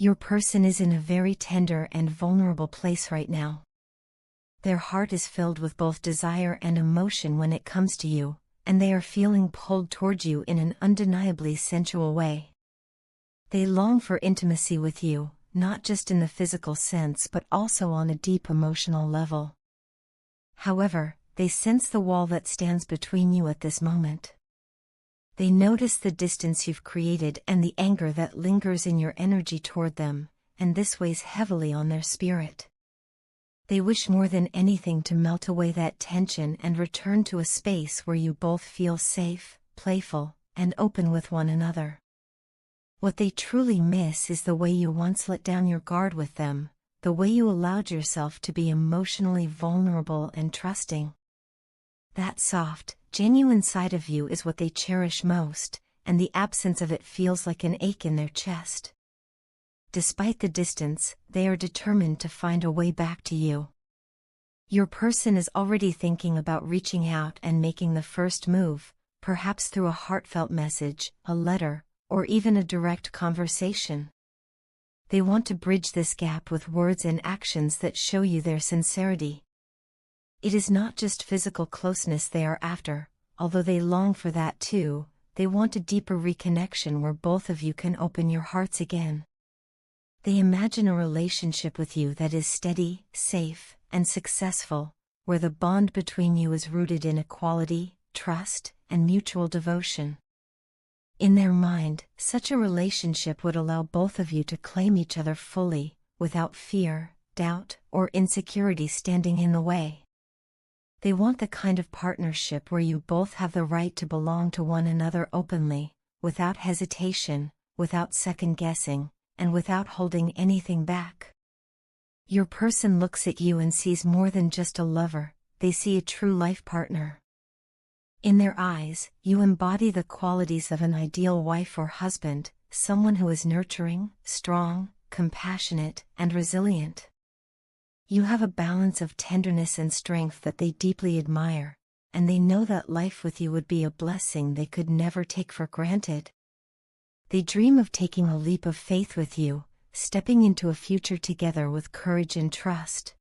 Your person is in a very tender and vulnerable place right now. Their heart is filled with both desire and emotion when it comes to you, and they are feeling pulled toward you in an undeniably sensual way. They long for intimacy with you, not just in the physical sense but also on a deep emotional level. However, they sense the wall that stands between you at this moment. They notice the distance you've created and the anger that lingers in your energy toward them, and this weighs heavily on their spirit. They wish more than anything to melt away that tension and return to a space where you both feel safe, playful, and open with one another. What they truly miss is the way you once let down your guard with them, the way you allowed yourself to be emotionally vulnerable and trusting. That soft, genuine side of you is what they cherish most, and the absence of it feels like an ache in their chest. Despite the distance, they are determined to find a way back to you. Your person is already thinking about reaching out and making the first move, perhaps through a heartfelt message, a letter, or even a direct conversation. They want to bridge this gap with words and actions that show you their sincerity. It is not just physical closeness they are after, although they long for that too. They want a deeper reconnection where both of you can open your hearts again. They imagine a relationship with you that is steady, safe, and successful, where the bond between you is rooted in equality, trust, and mutual devotion. In their mind, such a relationship would allow both of you to claim each other fully, without fear, doubt, or insecurity standing in the way. They want the kind of partnership where you both have the right to belong to one another openly, without hesitation, without second-guessing, and without holding anything back. Your person looks at you and sees more than just a lover, they see a true life partner. In their eyes, you embody the qualities of an ideal wife or husband, someone who is nurturing, strong, compassionate, and resilient. You have a balance of tenderness and strength that they deeply admire, and they know that life with you would be a blessing they could never take for granted. They dream of taking a leap of faith with you, stepping into a future together with courage and trust.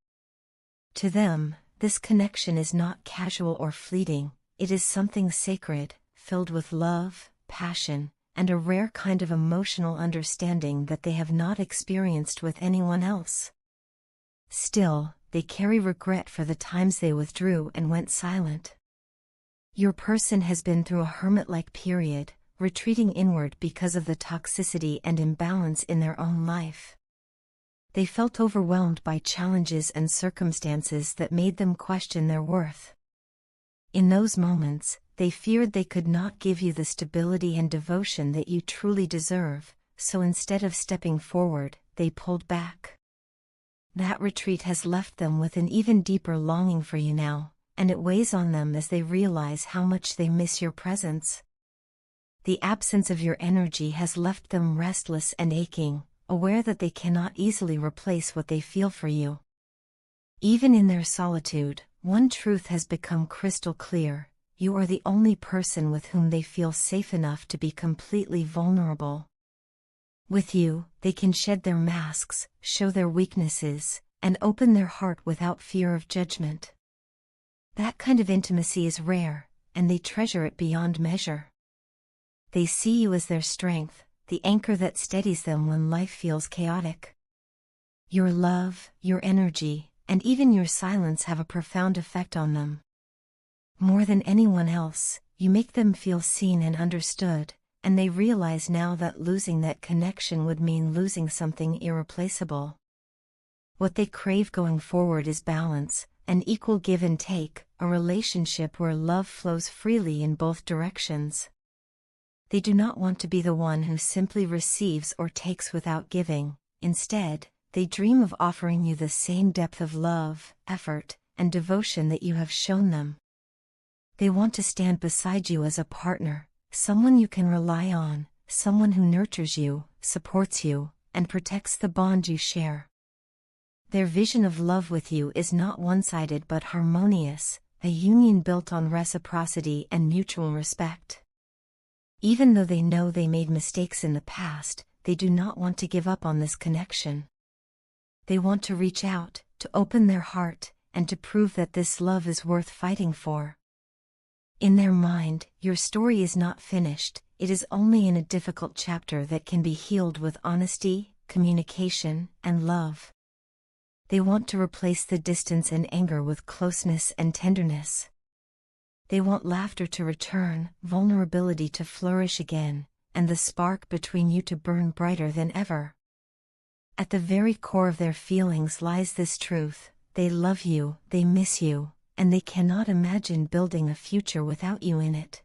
To them, this connection is not casual or fleeting, it is something sacred, filled with love, passion, and a rare kind of emotional understanding that they have not experienced with anyone else. Still, they carry regret for the times they withdrew and went silent. Your person has been through a hermit-like period, retreating inward because of the toxicity and imbalance in their own life. They felt overwhelmed by challenges and circumstances that made them question their worth. In those moments, they feared they could not give you the stability and devotion that you truly deserve, so instead of stepping forward, they pulled back. That retreat has left them with an even deeper longing for you now, and it weighs on them as they realize how much they miss your presence. The absence of your energy has left them restless and aching, aware that they cannot easily replace what they feel for you. Even in their solitude, one truth has become crystal clear: you are the only person with whom they feel safe enough to be completely vulnerable. With you, they can shed their masks, show their weaknesses, and open their heart without fear of judgment. That kind of intimacy is rare, and they treasure it beyond measure. They see you as their strength, the anchor that steadies them when life feels chaotic. Your love, your energy, and even your silence have a profound effect on them. More than anyone else, you make them feel seen and understood, and they realize now that losing that connection would mean losing something irreplaceable. What they crave going forward is balance, an equal give and take, a relationship where love flows freely in both directions. They do not want to be the one who simply receives or takes without giving. Instead, they dream of offering you the same depth of love, effort, and devotion that you have shown them. They want to stand beside you as a partner, someone you can rely on, someone who nurtures you, supports you, and protects the bond you share. Their vision of love with you is not one-sided but harmonious, a union built on reciprocity and mutual respect. Even though they know they made mistakes in the past, they do not want to give up on this connection. They want to reach out, to open their heart, and to prove that this love is worth fighting for. In their mind, your story is not finished, it is only in a difficult chapter that can be healed with honesty, communication, and love. They want to replace the distance and anger with closeness and tenderness. They want laughter to return, vulnerability to flourish again, and the spark between you to burn brighter than ever. At the very core of their feelings lies this truth: they love you, they miss you, and they cannot imagine building a future without you in it.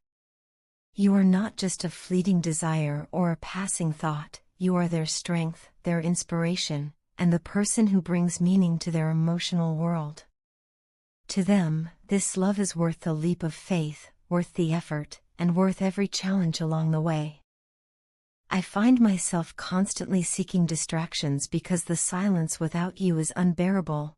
You are not just a fleeting desire or a passing thought, you are their strength, their inspiration, and the person who brings meaning to their emotional world. To them, this love is worth the leap of faith, worth the effort, and worth every challenge along the way. I find myself constantly seeking distractions because the silence without you is unbearable.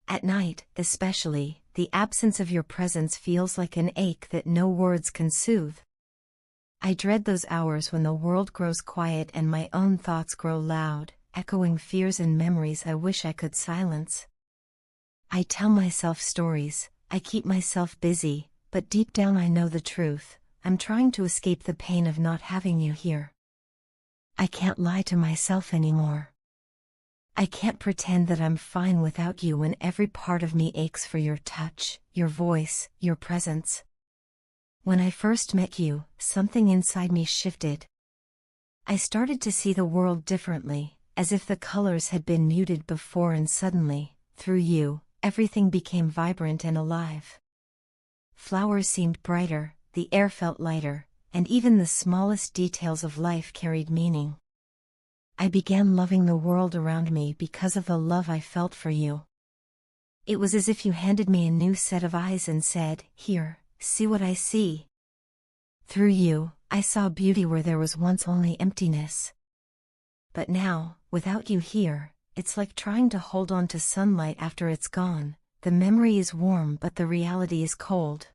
At night, especially, the absence of your presence feels like an ache that no words can soothe. I dread those hours when the world grows quiet and my own thoughts grow loud, echoing fears and memories I wish I could silence. I tell myself stories, I keep myself busy, but deep down I know the truth: I'm trying to escape the pain of not having you here. I can't lie to myself anymore. I can't pretend that I'm fine without you when every part of me aches for your touch, your voice, your presence. When I first met you, something inside me shifted. I started to see the world differently, as if the colors had been muted before, and suddenly, through you, everything became vibrant and alive. Flowers seemed brighter, the air felt lighter, and even the smallest details of life carried meaning. I began loving the world around me because of the love I felt for you. It was as if you handed me a new set of eyes and said, "Here, see what I see." Through you, I saw beauty where there was once only emptiness. But now, without you here, it's like trying to hold on to sunlight after it's gone. The memory is warm but the reality is cold.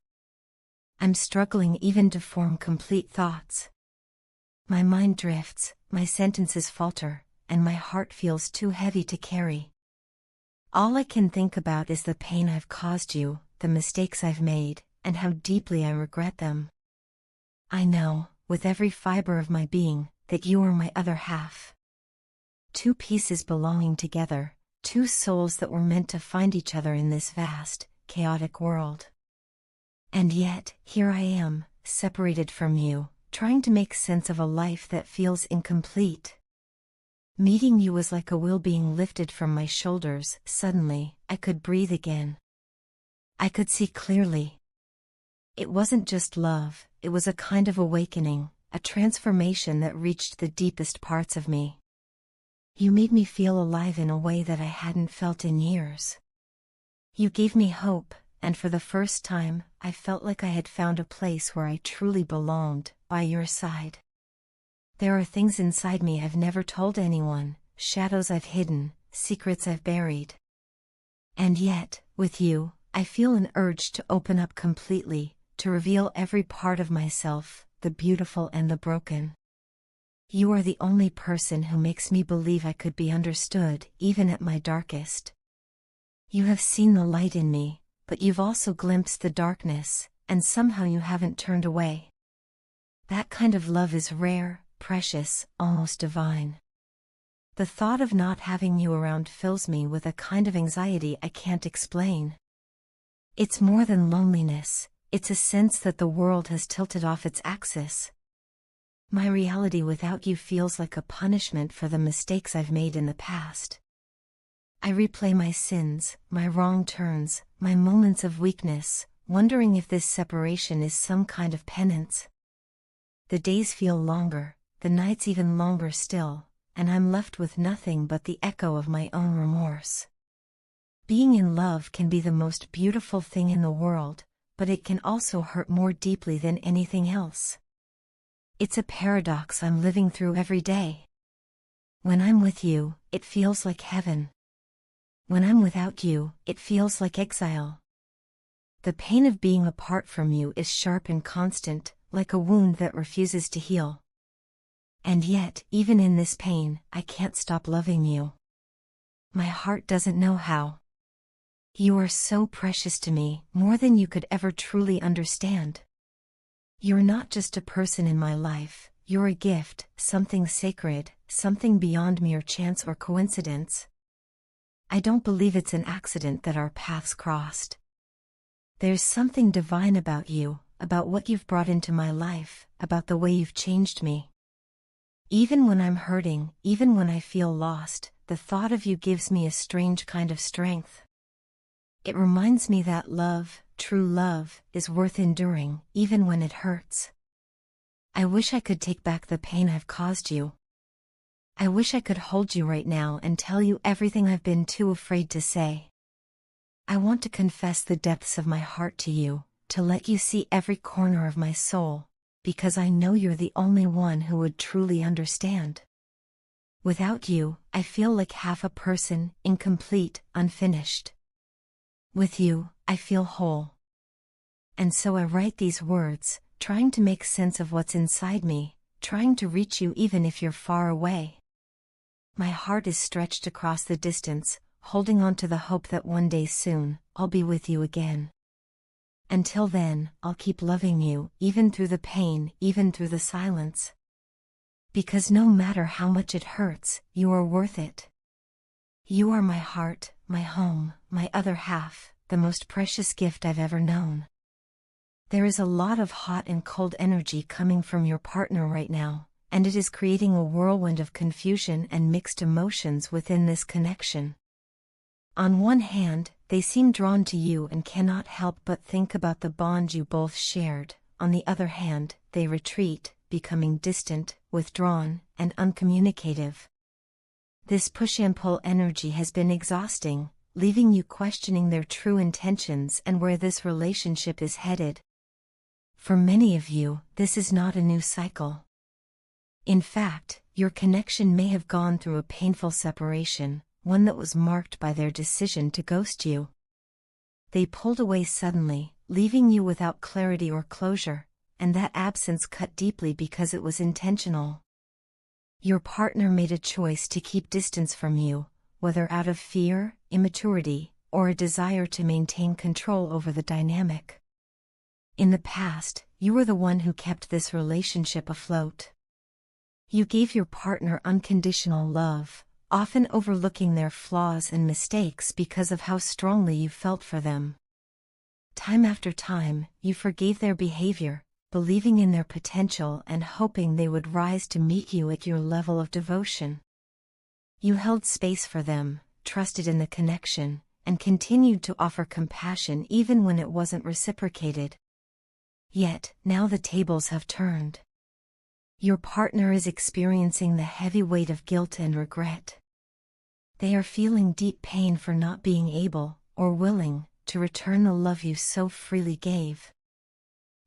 I'm struggling even to form complete thoughts. My mind drifts, my sentences falter, and my heart feels too heavy to carry. All I can think about is the pain I've caused you, the mistakes I've made, and how deeply I regret them. I know, with every fiber of my being, that you are my other half. Two pieces belonging together, two souls that were meant to find each other in this vast, chaotic world. And yet, here I am, separated from you, trying to make sense of a life that feels incomplete. Meeting you was like a wheel being lifted from my shoulders. Suddenly, I could breathe again. I could see clearly. It wasn't just love, it was a kind of awakening, a transformation that reached the deepest parts of me. You made me feel alive in a way that I hadn't felt in years. You gave me hope, and for the first time, I felt like I had found a place where I truly belonged, by your side. There are things inside me I've never told anyone, shadows I've hidden, secrets I've buried. And yet, with you, I feel an urge to open up completely, to reveal every part of myself, the beautiful and the broken. You are the only person who makes me believe I could be understood, even at my darkest. You have seen the light in me, but you've also glimpsed the darkness, and somehow you haven't turned away. That kind of love is rare, precious, almost divine. The thought of not having you around fills me with a kind of anxiety I can't explain. It's more than loneliness, it's a sense that the world has tilted off its axis. My reality without you feels like a punishment for the mistakes I've made in the past. I replay my sins, my wrong turns, my moments of weakness, wondering if this separation is some kind of penance. The days feel longer, the nights even longer still, and I'm left with nothing but the echo of my own remorse. Being in love can be the most beautiful thing in the world, but it can also hurt more deeply than anything else. It's a paradox I'm living through every day. When I'm with you, it feels like heaven. When I'm without you, it feels like exile. The pain of being apart from you is sharp and constant, like a wound that refuses to heal. And yet, even in this pain, I can't stop loving you. My heart doesn't know how. You are so precious to me, more than you could ever truly understand. You're not just a person in my life, you're a gift, something sacred, something beyond mere chance or coincidence. I don't believe it's an accident that our paths crossed. There's something divine about you, about what you've brought into my life, about the way you've changed me. Even when I'm hurting, even when I feel lost, the thought of you gives me a strange kind of strength. It reminds me that love, true love, is worth enduring, even when it hurts. I wish I could take back the pain I've caused you. I wish I could hold you right now and tell you everything I've been too afraid to say. I want to confess the depths of my heart to you, to let you see every corner of my soul, because I know you're the only one who would truly understand. Without you, I feel like half a person, incomplete, unfinished. With you, I feel whole. And so I write these words, trying to make sense of what's inside me, trying to reach you even if you're far away. My heart is stretched across the distance, holding on to the hope that one day soon, I'll be with you again. Until then, I'll keep loving you, even through the pain, even through the silence. Because no matter how much it hurts, you are worth it. You are my heart, my home, my other half, the most precious gift I've ever known. There is a lot of hot and cold energy coming from your partner right now, and it is creating a whirlwind of confusion and mixed emotions within this connection. On one hand, they seem drawn to you and cannot help but think about the bond you both shared. On the other hand, they retreat, becoming distant, withdrawn, and uncommunicative. This push and pull energy has been exhausting, leaving you questioning their true intentions and where this relationship is headed. For many of you, this is not a new cycle. In fact, your connection may have gone through a painful separation, one that was marked by their decision to ghost you. They pulled away suddenly, leaving you without clarity or closure, and that absence cut deeply because it was intentional. Your partner made a choice to keep distance from you, whether out of fear, immaturity, or a desire to maintain control over the dynamic. In the past, you were the one who kept this relationship afloat. You gave your partner unconditional love, often overlooking their flaws and mistakes because of how strongly you felt for them. Time after time, you forgave their behavior, believing in their potential and hoping they would rise to meet you at your level of devotion. You held space for them, trusted in the connection, and continued to offer compassion even when it wasn't reciprocated. Yet, now the tables have turned. Your partner is experiencing the heavy weight of guilt and regret. They are feeling deep pain for not being able, or willing, to return the love you so freely gave.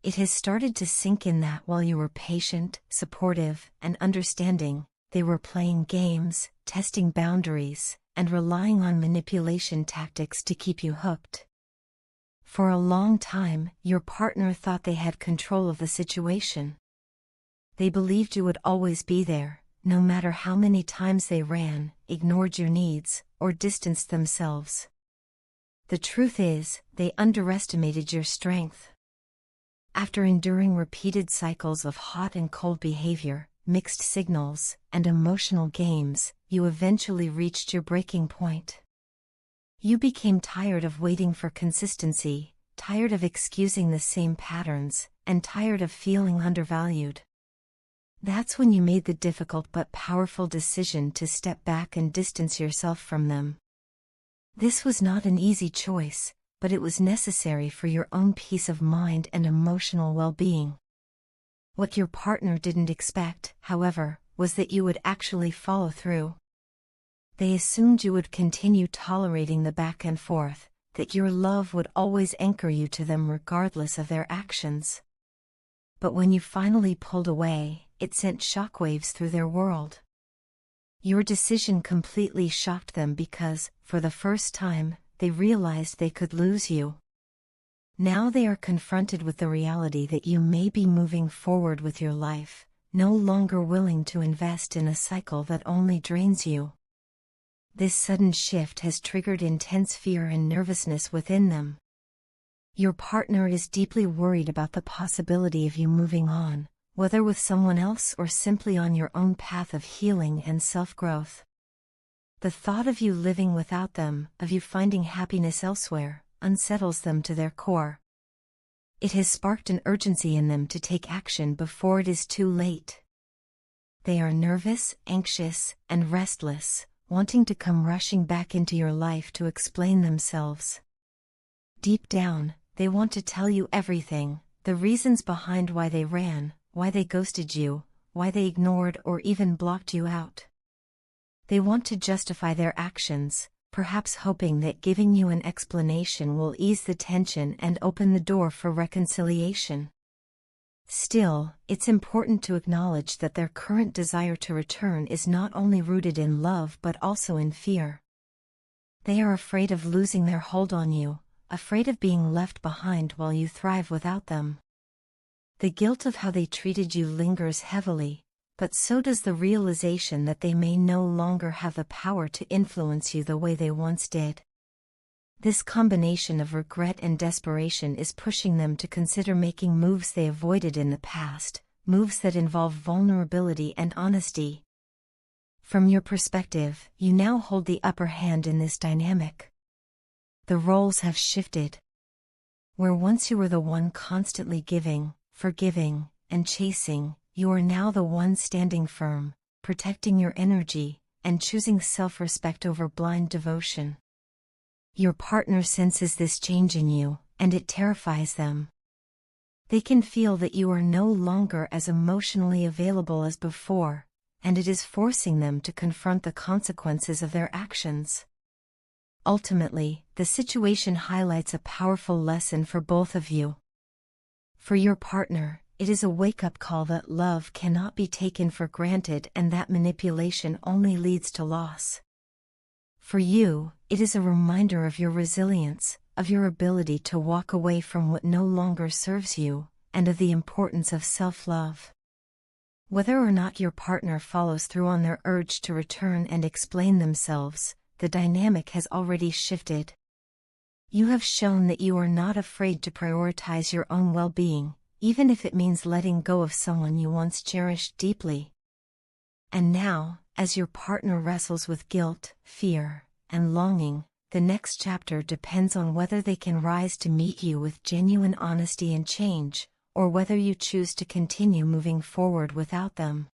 It has started to sink in that while you were patient, supportive, and understanding, they were playing games, testing boundaries, and relying on manipulation tactics to keep you hooked. For a long time, your partner thought they had control of the situation. They believed you would always be there, no matter how many times they ran, ignored your needs, or distanced themselves. The truth is, they underestimated your strength. After enduring repeated cycles of hot and cold behavior, mixed signals, and emotional games, you eventually reached your breaking point. You became tired of waiting for consistency, tired of excusing the same patterns, and tired of feeling undervalued. That's when you made the difficult but powerful decision to step back and distance yourself from them. This was not an easy choice, but it was necessary for your own peace of mind and emotional well-being. What your partner didn't expect, however, was that you would actually follow through. They assumed you would continue tolerating the back and forth, that your love would always anchor you to them regardless of their actions. But when you finally pulled away, it sent shockwaves through their world. Your decision completely shocked them because, for the first time, they realized they could lose you. Now they are confronted with the reality that you may be moving forward with your life, no longer willing to invest in a cycle that only drains you. This sudden shift has triggered intense fear and nervousness within them. Your partner is deeply worried about the possibility of you moving on, whether with someone else or simply on your own path of healing and self-growth. The thought of you living without them, of you finding happiness elsewhere, unsettles them to their core. It has sparked an urgency in them to take action before it is too late. They are nervous, anxious, and restless, wanting to come rushing back into your life to explain themselves. Deep down, they want to tell you everything, the reasons behind why they ran, why they ghosted you, why they ignored or even blocked you out. They want to justify their actions, perhaps hoping that giving you an explanation will ease the tension and open the door for reconciliation. Still, it's important to acknowledge that their current desire to return is not only rooted in love but also in fear. They are afraid of losing their hold on you, afraid of being left behind while you thrive without them. The guilt of how they treated you lingers heavily, but so does the realization that they may no longer have the power to influence you the way they once did. This combination of regret and desperation is pushing them to consider making moves they avoided in the past, moves that involve vulnerability and honesty. From your perspective, you now hold the upper hand in this dynamic. The roles have shifted. Where once you were the one constantly giving, forgiving, and chasing, you are now the one standing firm, protecting your energy, and choosing self-respect over blind devotion. Your partner senses this change in you, and it terrifies them. They can feel that you are no longer as emotionally available as before, and it is forcing them to confront the consequences of their actions. Ultimately, the situation highlights a powerful lesson for both of you. For your partner, it is a wake-up call that love cannot be taken for granted and that manipulation only leads to loss. For you, it is a reminder of your resilience, of your ability to walk away from what no longer serves you, and of the importance of self-love. Whether or not your partner follows through on their urge to return and explain themselves, the dynamic has already shifted. You have shown that you are not afraid to prioritize your own well-being, even if it means letting go of someone you once cherished deeply. And now, as your partner wrestles with guilt, fear, and longing, the next chapter depends on whether they can rise to meet you with genuine honesty and change, or whether you choose to continue moving forward without them.